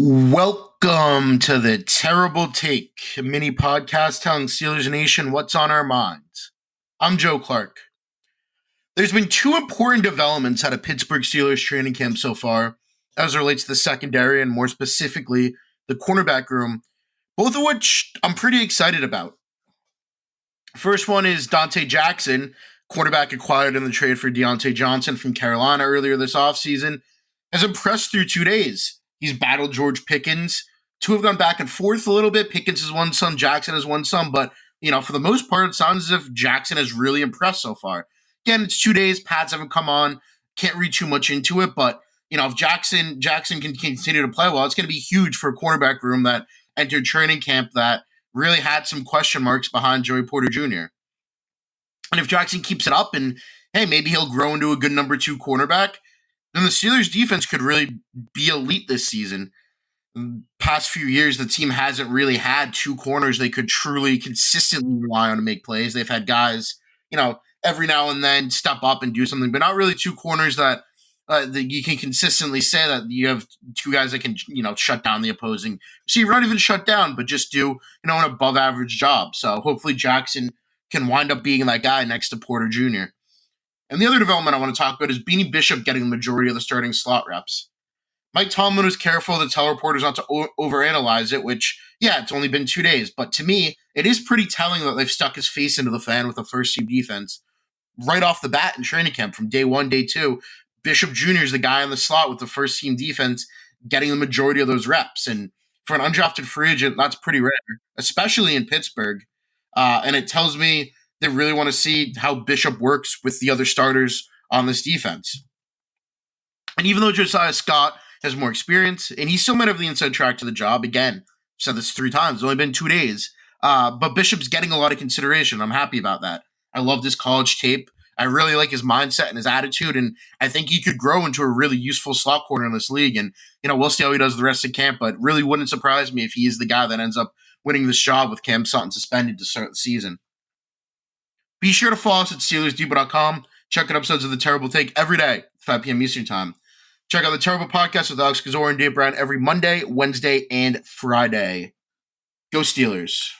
Welcome to the Terrible Take, a mini podcast telling Steelers Nation what's on our minds. I'm Joe Clark. There's been two important developments out of Pittsburgh Steelers training camp so far as it relates to the secondary and more specifically the cornerback room, both of which I'm pretty excited about. First one is Dante Jackson, quarterback acquired in the trade for Deontay Johnson from Carolina earlier this offseason, has impressed through 2 days. He's battled George Pickens. Two have gone back and forth a little bit. Pickens has won some, Jackson has won some, but for the most part, it sounds as if Jackson has really impressed so far. Again, it's 2 days. Pads haven't come on. Can't read too much into it, but if Jackson can continue to play well, it's going to be huge for a cornerback room that entered training camp that really had some question marks behind Joey Porter Jr. And if Jackson keeps it up and, hey, maybe he'll grow into a good number 2 cornerback, then the Steelers' defense could really be elite this season. In the past few years, the team hasn't really had 2 corners they could truly consistently rely on to make plays. They've had guys, every now and then step up and do something, but not really 2 corners that you can consistently say that you have 2 guys that can, shut down the opposing receiver, not even shut down, but just do, an above average job. So hopefully Jackson can wind up being that guy next to Porter Jr. And the other development I want to talk about is Beanie Bishop getting the majority of the starting slot reps. Mike Tomlin was careful to tell reporters not to overanalyze it, which, it's only been 2 days. But to me, it is pretty telling that they've stuck his face into the fan with a first-team defense right off the bat in training camp from day 1, day 2. Bishop Jr. is the guy in the slot with the first-team defense getting the majority of those reps. And for an undrafted free agent, that's pretty rare, especially in Pittsburgh. And it tells me they really want to see how Bishop works with the other starters on this defense. And even though Josiah Scott has more experience, and he still might have the inside track to the job, again, I've said this 3 times, it's only been 2 days, but Bishop's getting a lot of consideration. I'm happy about that. I love this college tape. I really like his mindset and his attitude, and I think he could grow into a really useful slot corner in this league. And, we'll see how he does the rest of camp, but really wouldn't surprise me if he is the guy that ends up winning this job with Cam Sutton suspended to start the season. Be sure to follow us at SteelersDepot.com. Check out episodes of The Terrible Take every day, 5 p.m. Eastern Time. Check out The Terrible Podcast with Alex Kazor and Dave Brown every Monday, Wednesday, and Friday. Go Steelers.